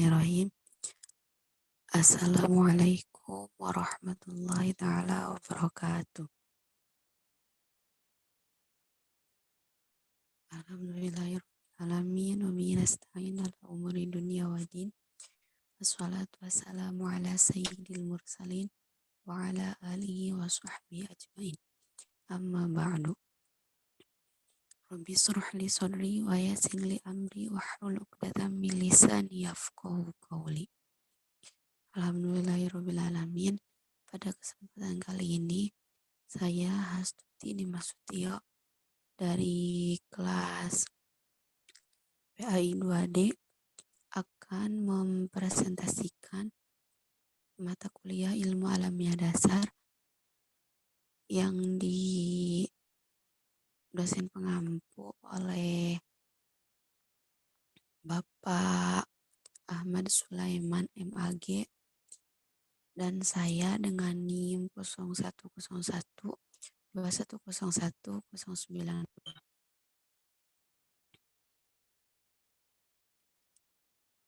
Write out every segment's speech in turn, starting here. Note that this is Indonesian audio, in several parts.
Bismillahirrahmanirrahim. Assalamualaikum warahmatullahi ta'ala wabarakatuh. Alhamdulillahirrahmanirrahim. Wa bihi nasta'in ala umuri dunya wa din. Wassalatu wassalamu ala sayyidil mursalin wa ala alihi wa sahbihi ajmain. Amma ba'du. Rabbi shrah li sadri wa yassir li amri wahlul 'uqdatam min lisani yafqahu qawli. Alhamdulillahirrahmanirrahim. Pada kesempatan kali ini, saya Hastuti Dimasutio dari kelas PAI 2D akan mempresentasikan mata kuliah ilmu alamiah dasar yang di dosen pengampu oleh Bapak Ahmad Sulaiman MAG dan saya dengan NIM 0101 2101 09.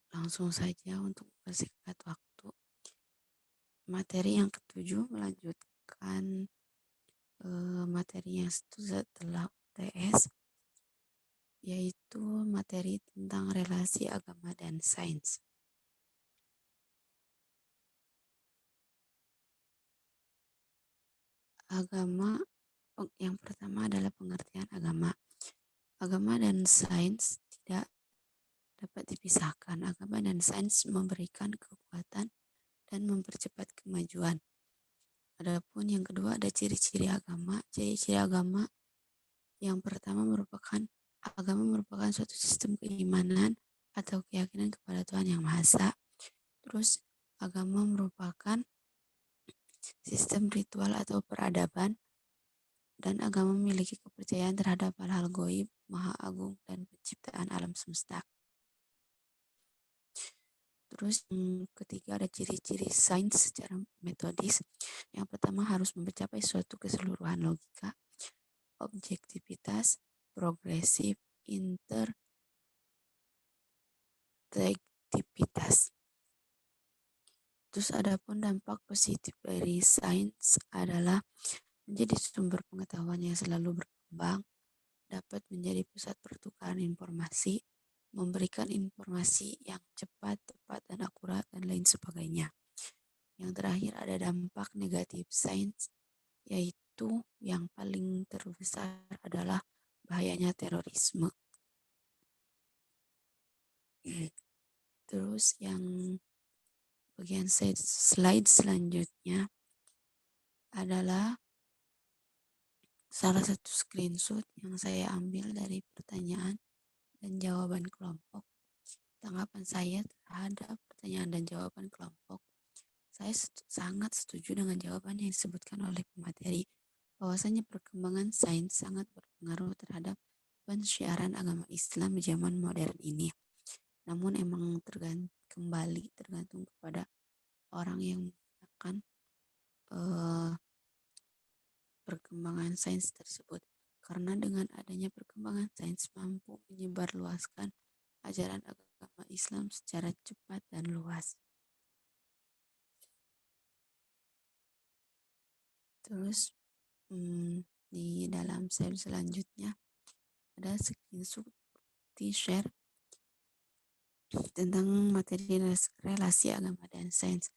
Langsung saja untuk mempersingkat waktu. Materi yang ketujuh melanjutkan materi yang setelah UTS, yaitu materi tentang relasi agama dan sains. Agama, yang pertama adalah pengertian agama. Agama dan sains tidak dapat dipisahkan. Agama dan sains memberikan kekuatan dan mempercepat kemajuan. Adapun yang kedua ada ciri-ciri agama. Ciri-ciri agama yang pertama agama merupakan suatu sistem keimanan atau keyakinan kepada Tuhan Yang Maha Esa. Terus agama merupakan sistem ritual atau peradaban, dan agama memiliki kepercayaan terhadap hal-hal gaib, maha agung, dan penciptaan alam semesta. Terus ketiga ada ciri-ciri sains secara metodis. Yang pertama harus mencapai suatu keseluruhan logika, objektivitas, progresif, interaktivitas. Terus adapun dampak positif dari sains adalah menjadi sumber pengetahuan yang selalu berkembang, dapat menjadi pusat pertukaran informasi, memberikan informasi yang cepat, tepat, dan akurat, dan lain sebagainya. Yang terakhir ada dampak negatif sains, yaitu yang paling terbesar adalah bahayanya terorisme. Terus yang bagian slide selanjutnya adalah salah satu screenshot yang saya ambil dari pertanyaan dan jawaban kelompok. Tanggapan saya terhadap pertanyaan dan jawaban kelompok, saya sangat setuju dengan jawaban yang disebutkan oleh pemateri, bahwasanya perkembangan sains sangat berpengaruh terhadap pensiaran agama Islam di zaman modern ini. Namun emang tergantung kepada orang yang menggunakan perkembangan sains tersebut. Karena dengan adanya perkembangan sains mampu menyebarluaskan ajaran agama Islam secara cepat dan luas. Terus di dalam slide selanjutnya ada screenshot share tentang materi relasi agama dan sains.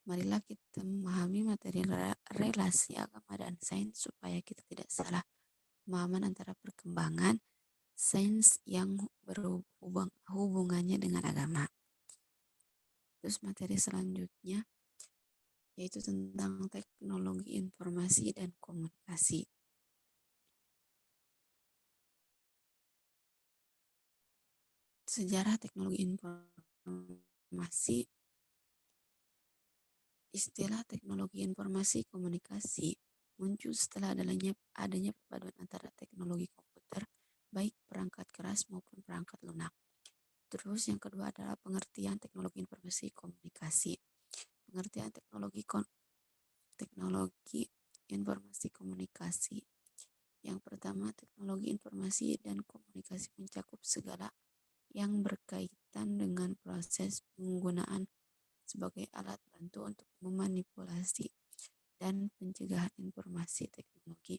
Marilah kita memahami materi relasi agama dan sains supaya kita tidak salah pemahaman antara perkembangan sains yang berhubungannya dengan agama. Terus materi selanjutnya yaitu tentang teknologi informasi dan komunikasi. Sejarah teknologi informasi. Istilah teknologi informasi komunikasi muncul setelah adanya perpaduan antara teknologi komputer, baik perangkat keras maupun perangkat lunak. Terus yang kedua adalah pengertian teknologi informasi komunikasi. Pengertian teknologi informasi komunikasi. Yang pertama, teknologi informasi dan komunikasi mencakup segala yang berkaitan dengan proses penggunaan sebagai alat bantu untuk memanipulasi dan pencegahan informasi teknologi.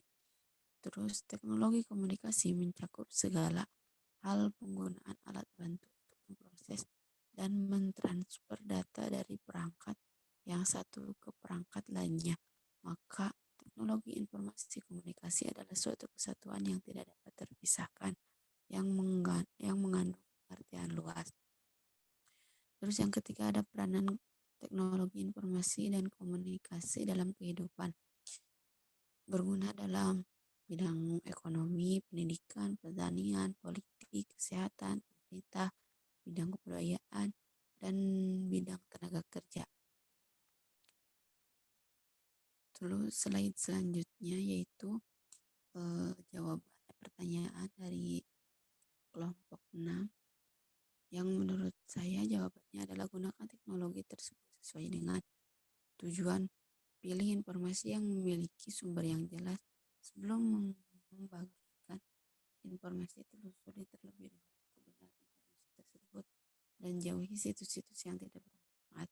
Terus teknologi komunikasi mencakup segala hal penggunaan alat bantu untuk memproses dan mentransfer data dari perangkat yang satu ke perangkat lainnya. Maka teknologi informasi komunikasi adalah suatu kesatuan yang tidak dapat terpisahkan, yang mengandung pengertian luas. Terus yang ketiga ada peranan teknologi informasi dan komunikasi dalam kehidupan. Berguna dalam bidang ekonomi, pendidikan, pertanian, politik, kesehatan, pemerintah, bidang kebudayaan, dan bidang tenaga kerja. Terus slide selanjutnya yaitu jawaban pertanyaan dari kelompok 6 yang menurut saya jawabannya adalah gunakan teknologi tersebut sesuai dengan tujuan. Pilih informasi yang memiliki sumber yang jelas sebelum membagikan informasi. Telusuri terlebih dahulu kebenaran informasi tersebut dan jauhi situs-situs yang tidak bermanfaat.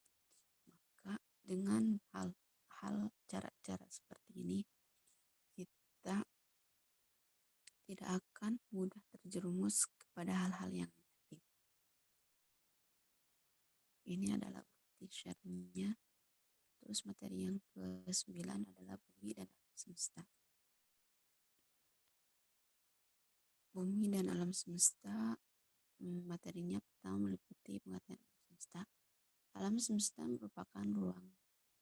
Maka dengan hal cara-cara seperti ini kita tidak akan mudah terjerumus kepada hal-hal yang negatif. Ini adalah bukti share-nya. Terus materi yang ke-9 adalah bumi dan alam semesta. Bumi dan alam semesta, materinya pertama meliputi pengertian alam semesta. Alam semesta merupakan ruang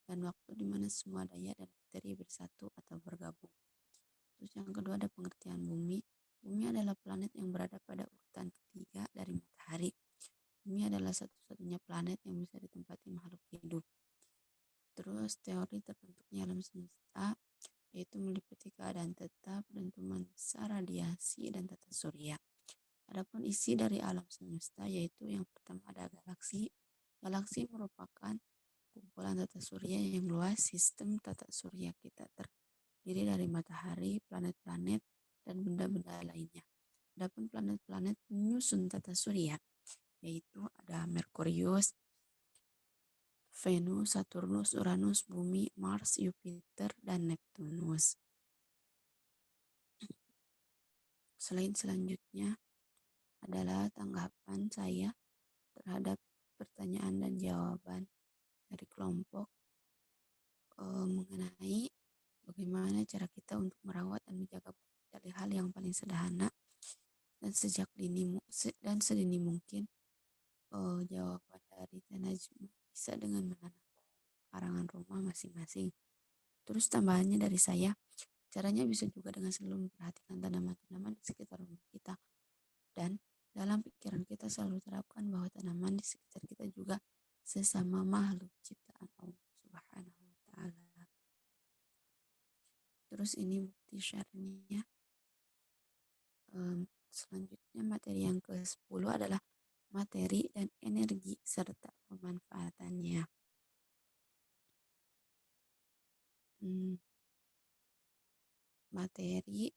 dan waktu di mana semua daya dan materi bersatu atau bergabung. Terus yang kedua ada pengertian bumi. Bumi adalah planet yang berada pada urutan ketiga dari matahari. Bumi adalah satu-satunya planet yang bisa ditempati makhluk hidup. Terus teori terbentuknya alam semesta yaitu meliputi keadaan tetap, dentuman besar, radiasi, dan tata surya. Adapun isi dari alam semesta yaitu yang pertama ada galaksi. Galaksi merupakan kumpulan tata surya yang luas. Sistem tata surya kita terdiri dari matahari, planet-planet, dan benda-benda lainnya. Adapun planet-planet menyusun tata surya yaitu ada Merkurius, Venus, Saturnus, Uranus, Bumi, Mars, Jupiter, dan Neptunus. Slide selanjutnya adalah tanggapan saya terhadap pertanyaan dan jawaban dari kelompok mengenai bagaimana cara kita untuk merawat dan menjaga dari hal yang paling sederhana dan sedini mungkin. Jawaban dari Tanajma bisa dengan menanam karangan rumah masing-masing. Terus tambahannya dari saya, caranya bisa juga dengan selalu memperhatikan tanaman-tanaman di sekitar rumah kita. Dan dalam pikiran kita selalu terapkan bahwa tanaman di sekitar kita juga sesama makhluk ciptaan Allah Subhanahu wa Ta'ala. Terus ini bukti share-nya. Selanjutnya materi yang ke-10 adalah materi dan energi serta pemanfaatannya. Materi,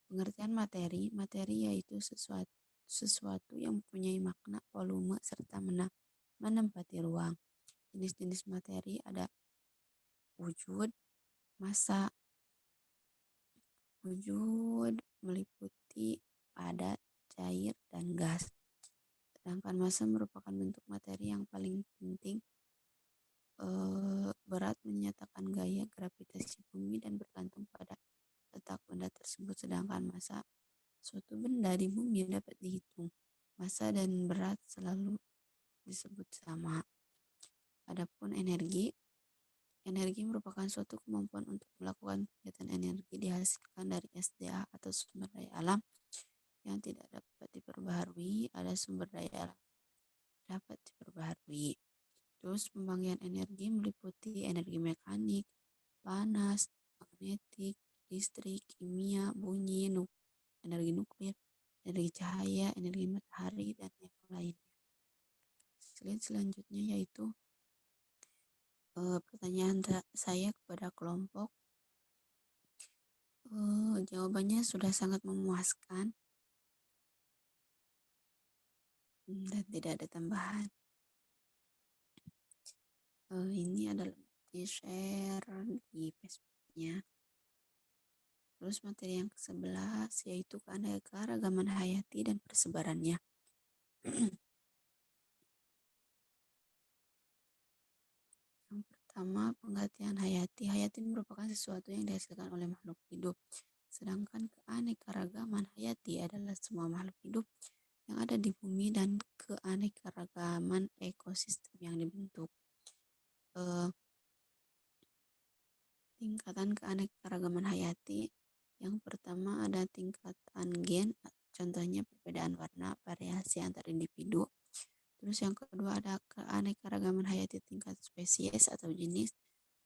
pengertian materi yaitu sesuatu yang mempunyai makna, volume, serta menempati ruang. Jenis-jenis materi ada wujud, massa. Wujud meliputi padat, cair, dan gas. Sedangkan massa merupakan bentuk materi yang paling penting. Berat menyatakan gaya gravitasi bumi dan bergantung pada letak benda tersebut. Sedangkan massa suatu benda di bumi dapat dihitung. Massa dan berat selalu disebut sama. Adapun energi merupakan suatu kemampuan untuk melakukan kegiatan energi dihasilkan dari SDA atau sumber daya alam yang tidak dapat diperbaharui. Ada sumber daya alam dapat diperbaharui. Terus pembagian energi meliputi energi mekanik, panas, magnetik, listrik, kimia, bunyi, energi nuklir, energi cahaya, energi matahari, dan yang lainnya. Slide selanjutnya yaitu pertanyaan saya kepada kelompok. Jawabannya sudah sangat memuaskan. dan tidak ada tambahan. Ini adalah di share di Facebooknya. Terus materi yang ke-11 yaitu keanekaragaman hayati dan persebarannya. Yang pertama, pengertian hayati. Hayati merupakan sesuatu yang dihasilkan oleh makhluk hidup. Sedangkan keanekaragaman hayati adalah semua makhluk hidup yang ada di bumi dan keanekaragaman ekosistem yang dibentuk. Tingkatan keanekaragaman hayati. Yang pertama ada tingkatan gen, contohnya perbedaan warna, variasi antar individu. Terus yang kedua ada keanekaragaman hayati tingkat spesies atau jenis.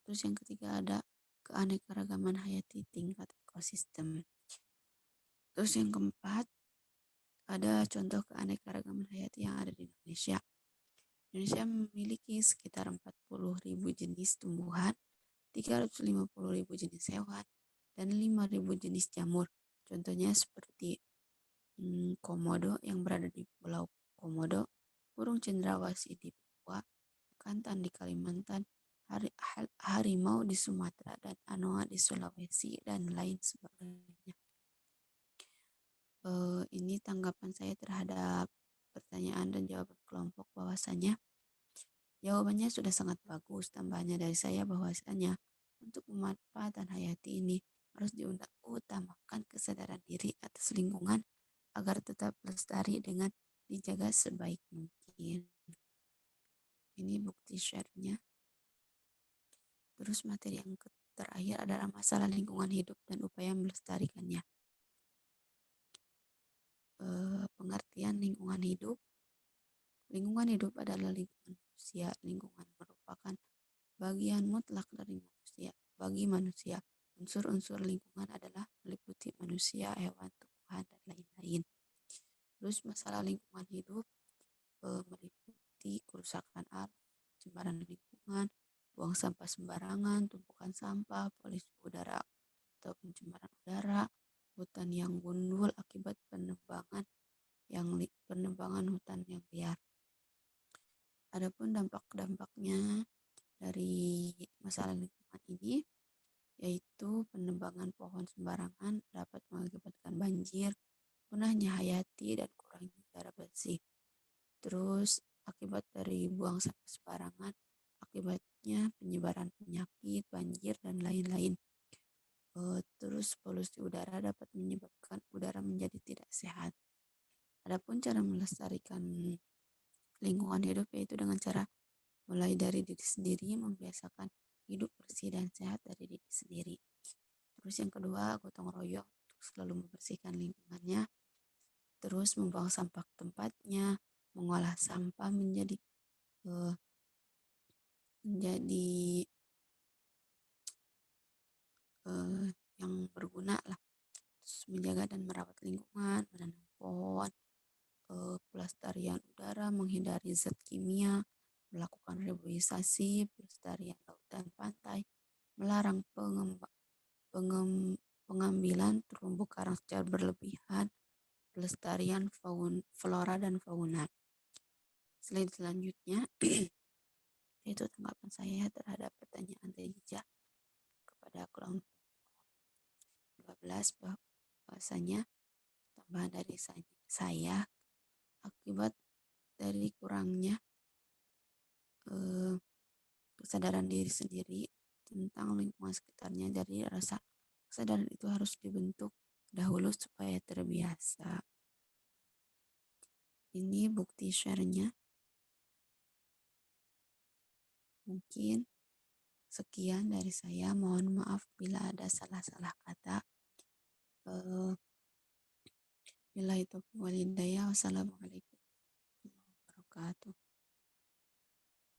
Terus yang ketiga ada keanekaragaman hayati tingkat ekosistem. Terus yang keempat ada contoh keanekaragaman hayati yang ada di Indonesia. Indonesia memiliki sekitar 40.000 jenis tumbuhan, 350.000 jenis hewan, dan 5.000 jenis jamur. Contohnya seperti komodo yang berada di Pulau Komodo, burung cendrawasih di Papua, kantan di Kalimantan, harimau di Sumatera, dan anoa di Sulawesi, dan lain sebagainya. Ini tanggapan saya terhadap pertanyaan dan jawaban kelompok bahwasanya jawabannya sudah sangat bagus. Tambahannya dari saya bahwasanya untuk pemanfaatan hayati ini harus diutamakan kesadaran diri atas lingkungan agar tetap lestari dengan dijaga sebaik mungkin. Ini bukti share-nya. Terus materi yang terakhir adalah masalah lingkungan hidup dan upaya melestarikannya. Pengertian lingkungan hidup. Lingkungan hidup adalah lingkungan manusia. Lingkungan merupakan bagian mutlak dari manusia. Bagi manusia, unsur-unsur lingkungan adalah meliputi manusia, hewan, tumbuhan, dan lain-lain. Terus masalah lingkungan hidup meliputi kerusakan alam, pencemaran lingkungan, buang sampah sembarangan, tumpukan sampah, polusi udara atau pencemaran udara, hutan yang gundul akibat penebangan hutan yang liar. Adapun dampak-dampaknya dari masalah lingkungan ini yaitu penebangan pohon sembarangan dapat mengakibatkan banjir, punahnya hayati, dan kurangnya udara bersih. Terus akibat dari buang sampah sembarangan, akibatnya penyebaran penyakit, banjir, dan lain-lain. Terus polusi udara dapat menyebabkan udara menjadi tidak sehat. Adapun cara melestarikan lingkungan hidup yaitu dengan cara mulai dari diri sendiri, membiasakan hidup bersih dan sehat dari diri sendiri. Terus yang kedua, gotong royong untuk selalu membersihkan lingkungannya. Terus membuang sampah ke tempatnya, mengolah sampah menjadi yang berguna lah. Terus menjaga dan merawat lingkungan, menanam pohon, pelestarian udara, menghindari zat kimia, melakukan reboisasi, pelestarian laut dan pantai, melarang pengambilan terumbu karang secara berlebihan, pelestarian flora dan fauna. Selanjutnya itu tanggapan saya terhadap pertanyaan Teja kepada kelompok 12 bahwasanya tambahan dari saya akibat dari kurangnya kesadaran diri sendiri tentang lingkungan sekitarnya. Jadi rasa kesadaran itu harus dibentuk dahulu supaya terbiasa. Ini bukti share-nya. Mungkin sekian dari saya. Mohon maaf bila ada salah-salah kata. Billahi taufiq wal hidayah. Wassalamualaikum warahmatullahi wabarakatuh.